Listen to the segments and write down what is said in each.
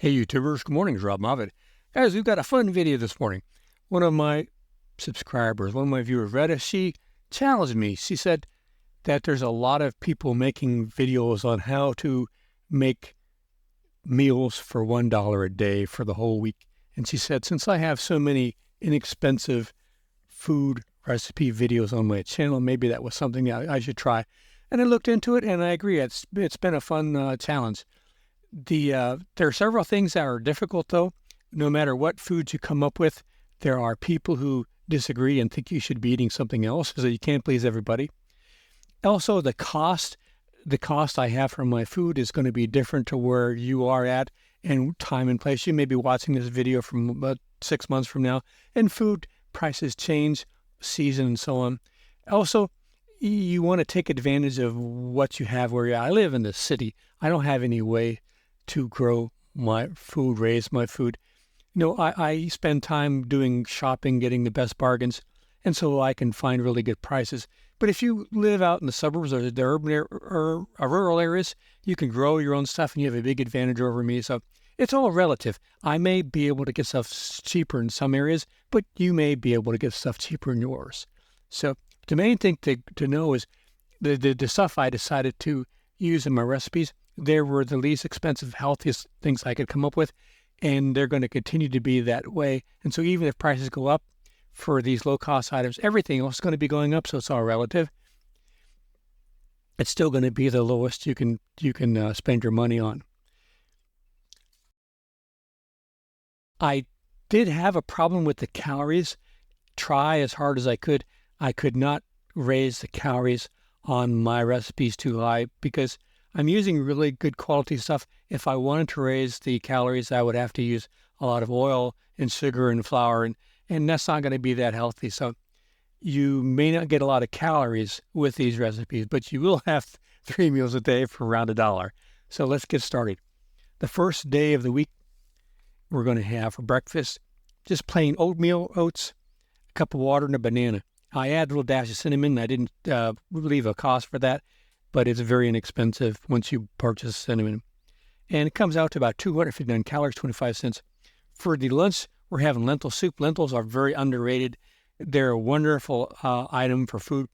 Hey YouTubers, good morning, it's Robb Moffett. Guys, we've got a fun video this morning. One of my subscribers, one of my viewers, Retta, she challenged me. She said that there's a lot of people making videos on how to make meals for $1 a day for the whole week. And she said, since I have so many inexpensive food recipe videos on my channel, maybe that was something that I should try. And I looked into it and I agree, it's been a fun challenge. There are several things that are difficult, though. No matter what foods you come up with, there are people who disagree and think you should be eating something else, so you can't please everybody. Also, the cost I have for my food is going to be different to where you are at and time and place. You may be watching this video from about 6 months from now, and food prices change, season, and so on. Also, you want to take advantage of what you have where you're at. I live in the city. I don't have any way to grow my food, raise my food. I spend time doing shopping, getting the best bargains, and so I can find really good prices. But if you live out in the suburbs or the urban or rural areas, you can grow your own stuff and you have a big advantage over me. So it's all relative. I may be able to get stuff cheaper in some areas, but you may be able to get stuff cheaper in yours. So the main thing to know is the stuff I decided to use in my recipes, they were the least expensive, healthiest things I could come up with, and they're going to continue to be that way. And so even if prices go up for these low-cost items, everything else is going to be going up, so it's all relative. It's still going to be the lowest you can spend your money on. I did have a problem with the calories. Try as hard as I could not raise the calories on my recipes too high because I'm using really good quality stuff. If I wanted to raise the calories, I would have to use a lot of oil and sugar and flour, and that's not going to be that healthy. So you may not get a lot of calories with these recipes, but you will have 3 meals a day for around $1. So let's get started. The first day of the week, we're going to have for breakfast just plain oatmeal, oats, a cup of water, and a banana. I add a little dash of cinnamon. I didn't leave a cost for that, but it's very inexpensive once you purchase cinnamon. And it comes out to about 259 calories, 25 cents. For the lunch, we're having lentil soup. Lentils are very underrated. They're a wonderful item for food.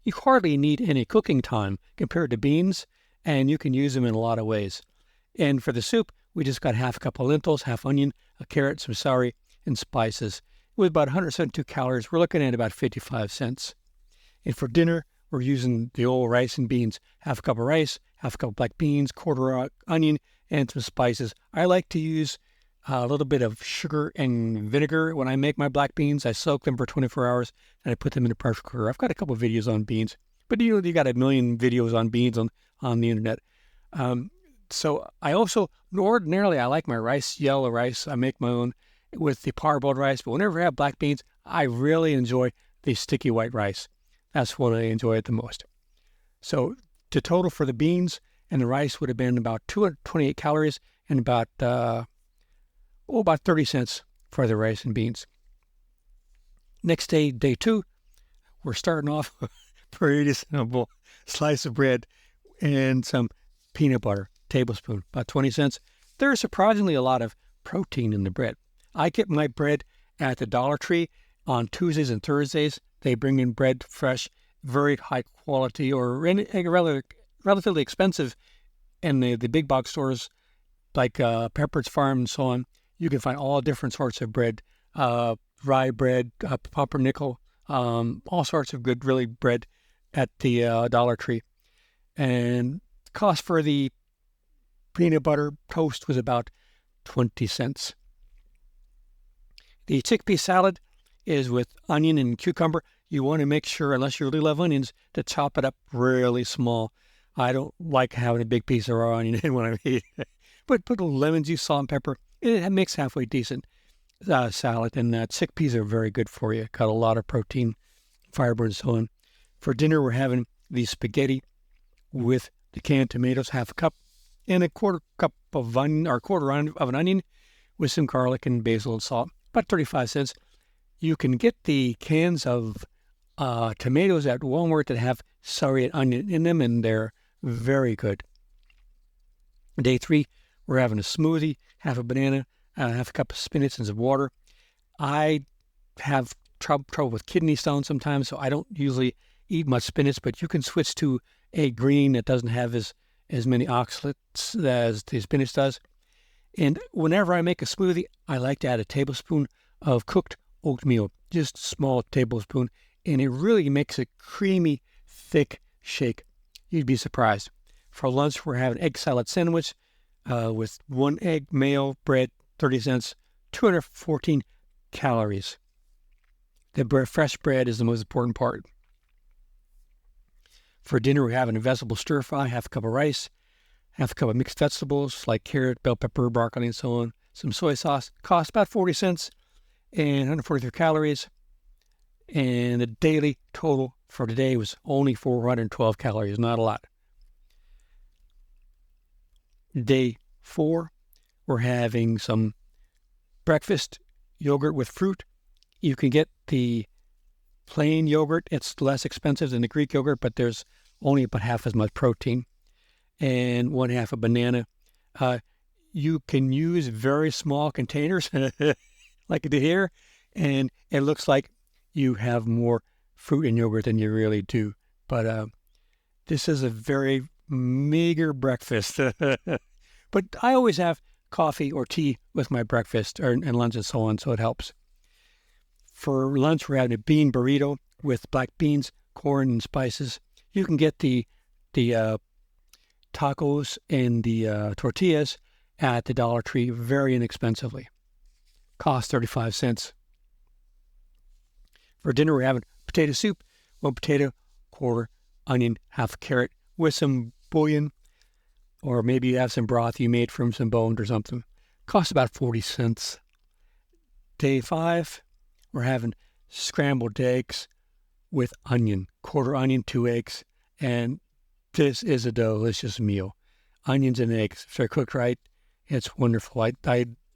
You hardly need any cooking time compared to beans, and you can use them in a lot of ways. And for the soup, we just got half a cup of lentils, half onion, a carrot, some celery, and spices. With about 172 calories, we're looking at about 55 cents. And for dinner, we're using the old rice and beans. Half a cup of rice, half a cup of black beans, quarter onion, and some spices. I like to use a little bit of sugar and vinegar when I make my black beans. I soak them for 24 hours, and I put them in a pressure cooker. I've got a couple of videos on beans, but you got a million videos on beans on the internet. So I also, ordinarily, I like my rice, yellow rice. I make my own with the parboiled rice, but whenever I have black beans, I really enjoy the sticky white rice. That's what I enjoy it the most. So the total for the beans and the rice would have been about 228 calories and about 30 cents for the rice and beans. Next day, day 2, we're starting off with a pretty simple slice of bread and some peanut butter, tablespoon, about 20 cents. There's surprisingly a lot of protein in the bread. I get my bread at the Dollar Tree on Tuesdays and Thursdays. They bring in bread fresh, very high quality, or relatively expensive in the big box stores like Pepperidge Farm and so on. You can find all different sorts of bread, rye bread, pumpernickel, all sorts of good, really bread at the Dollar Tree. And the cost for the peanut butter toast was about 20 cents. The chickpea salad is with onion and cucumber. You want to make sure, unless you really love onions, to chop it up really small. I don't like having a big piece of raw onion in when I eat it. But put a little lemon juice, salt, and pepper. It makes halfway decent salad. And chickpeas are very good for you. Got a lot of protein, fiber, and so on. For dinner, we're having the spaghetti with the canned tomatoes, half a cup, and a quarter cup of onion, or quarter of an onion with some garlic and basil and salt. About 35 cents. You can get the cans of tomatoes at Walmart that have celery and onion in them, and they're very good. Day 3, we're having a smoothie, half a banana, half a cup of spinach and some water. I have trouble with kidney stones sometimes, so I don't usually eat much spinach, but you can switch to a green that doesn't have as many oxalates as the spinach does. And whenever I make a smoothie, I like to add a tablespoon of cooked oatmeal, just a small tablespoon, and it really makes a creamy, thick shake. You'd be surprised. For lunch, we're having egg salad sandwich with 1 egg, mayo, bread, 30 cents, 214 calories. The fresh bread is the most important part. For dinner, we're having a vegetable stir fry, half a cup of rice, half a cup of mixed vegetables like carrot, bell pepper, broccoli, and so on. Some soy sauce. Costs about 40 cents and 143 calories. And the daily total for today was only 412 calories, not a lot. Day 4, we're having some breakfast yogurt with fruit. You can get the plain yogurt. It's less expensive than the Greek yogurt, but there's only about half as much protein. And 1/2 a banana. You can use very small containers like I did here, and it looks like you have more fruit and yogurt than you really do. But this is a very meager breakfast. But I always have coffee or tea with my breakfast and lunch and so on, so it helps. For lunch, we're having a bean burrito with black beans, corn, and spices. You can get the tacos and the tortillas at the Dollar Tree very inexpensively. Cost 35 cents. For dinner, we're having potato soup, 1 potato, 1/4 onion, 1/2 carrot with some bouillon, or maybe you have some broth you made from some bones or something. Costs about 40 cents. Day 5, we're having scrambled eggs with onion, 1/4 onion, 2 eggs, and this is a delicious meal. Onions and eggs, if they're cooked right, it's wonderful. I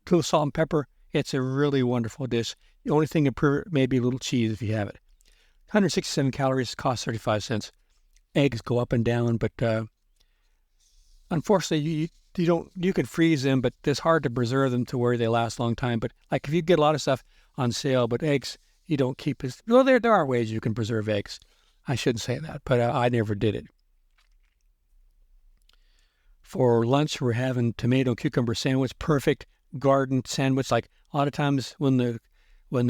little salt and pepper. It's a really wonderful dish. The only thing improve it may be a little cheese if you have it. 167 calories, cost 35 cents. Eggs go up and down, but unfortunately, you can freeze them, but it's hard to preserve them to where they last a long time. But like if you get a lot of stuff on sale, but eggs you don't keep as well. There are ways you can preserve eggs. I shouldn't say that, but I never did it. For lunch, we're having tomato and cucumber sandwich, perfect garden sandwich. Like a lot of times when the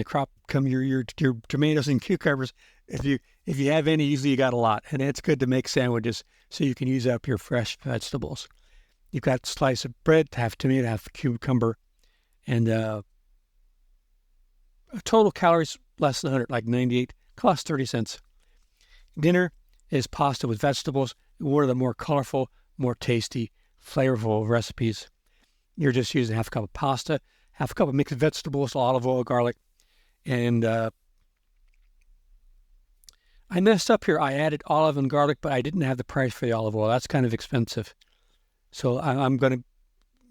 crop come, your tomatoes and cucumbers, if you have any, usually you got a lot, and it's good to make sandwiches so you can use up your fresh vegetables. You've got a slice of bread, half tomato, half cucumber, and total calories less than 100, like 98. Cost 30 cents. Dinner is pasta with vegetables. One of the more colorful, more tasty, flavorful recipes. You're just using 1/2 cup of pasta, 1/2 cup of mixed vegetables, olive oil, garlic, and I messed up here. I added olive and garlic, but I didn't have the price for the olive oil. That's kind of expensive. So I'm going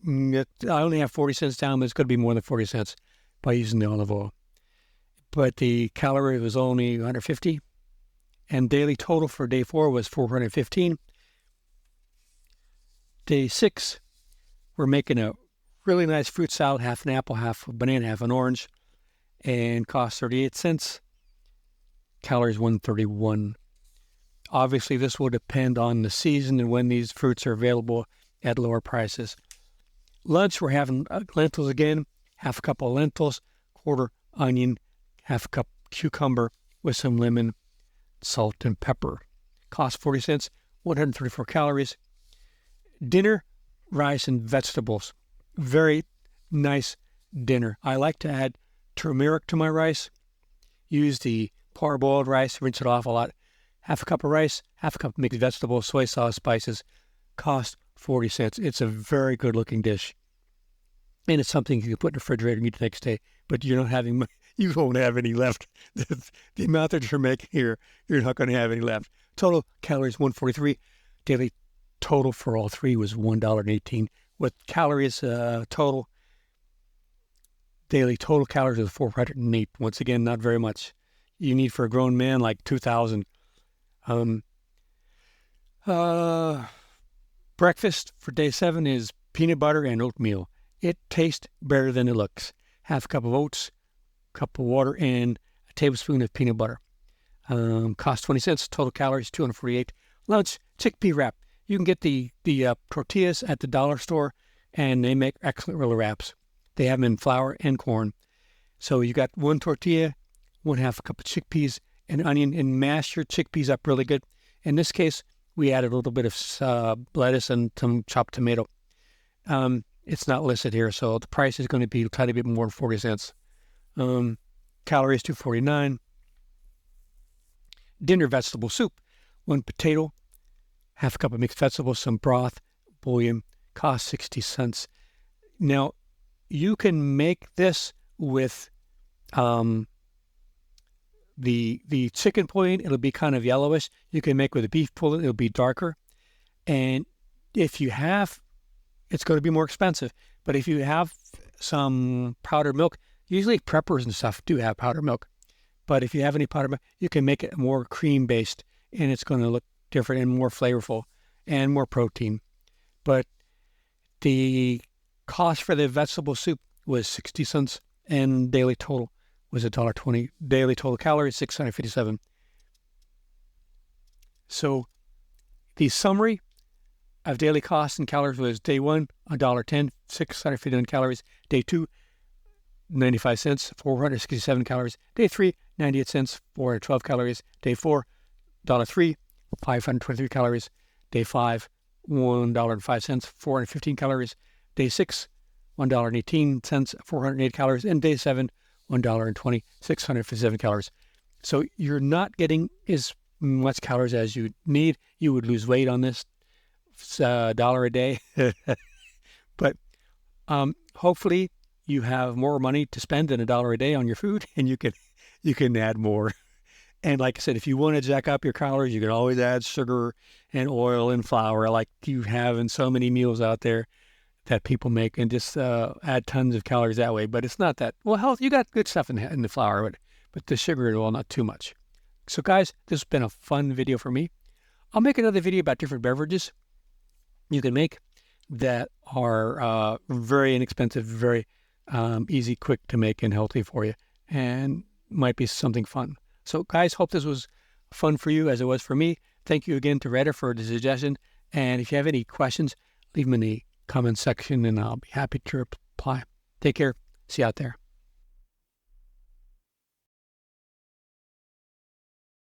to, I only have 40 cents down, but it's going to be more than 40 cents by using the olive oil. But the calorie was only 150, and daily total for day 4 was 415. Day 6, we're making a really nice fruit salad, half an apple, half a banana, half an orange, and cost 38 cents. Calories 131. Obviously, this will depend on the season and when these fruits are available at lower prices. Lunch, we're having lentils again, 1/2 cup of lentils, 1/4 onion, 1/2 cup cucumber with some lemon, salt, and pepper. Cost 40 cents, 134 calories. Dinner, rice and vegetables. Very nice dinner. I like to add turmeric to my rice. Use the parboiled rice, rinse it off a lot. 1/2 cup of rice, 1/2 cup of mixed vegetables, soy sauce, spices. Cost 40 cents. It's a very good looking dish. And it's something you can put in the refrigerator and eat the next day, but you won't have any left. The amount that you're making here, you're not going to have any left. Total calories 143. Daily total for all three was $1.18. With calories total, daily total calories was 408. Once again, not very much. You need for a grown man like 2,000. Breakfast for day 7 is peanut butter and oatmeal. It tastes better than it looks. Half a cup of oats, cup of water, and a tablespoon of peanut butter. Cost 20 cents. Total calories 248. Lunch, chickpea wrap. You can get the tortillas at the dollar store, and they make excellent roller wraps. They have them in flour and corn. So you got one tortilla, 1/2 cup of chickpeas, and onion, and mash your chickpeas up really good. In this case, we added a little bit of lettuce and some chopped tomato. It's not listed here, so the price is going to be a tiny bit more than 40 cents. Calories 249. Dinner vegetable soup. 1 potato, 1/2 cup of mixed vegetables, some broth, bouillon. Cost 60 cents. Now, you can make this with the chicken bouillon. It'll be kind of yellowish. You can make with a beef bouillon. It'll be darker. And if you have, it's going to be more expensive. But if you have some powdered milk, usually preppers and stuff do have powdered milk. But if you have any powdered milk, you can make it more cream-based, and it's going to look different and more flavorful and more protein. But the cost for the vegetable soup was 60 cents, and daily total was $1.20. Daily total calories, 657. So the summary of daily costs and calories was day 1, $1.10, 659 calories. Day 2, 95 cents, 467 calories. Day 3, 98 cents, 412 calories. Day 4, $1.03, 523 calories. Day 5, $1.05, 415 calories. Day 6, $1.18, 408 calories. And day 7, $1.20, 657 calories. So you're not getting as much calories as you need. You would lose weight on this. It's $1 a day. But hopefully you have more money to spend than $1 a day on your food, and you can add more. And like I said, if you want to jack up your calories, you can always add sugar and oil and flour like you have in so many meals out there that people make, and just add tons of calories that way. But it's not that, well, health, you got good stuff in the flour, but the sugar, well, not too much. So guys, this has been a fun video for me. I'll make another video about different beverages you can make that are very inexpensive, very easy, quick to make, and healthy for you, and might be something fun. So guys, hope this was fun for you as it was for me. Thank you again to Reddit for the suggestion. And if you have any questions, leave them in the comment section, and I'll be happy to reply. Take care. See you out there.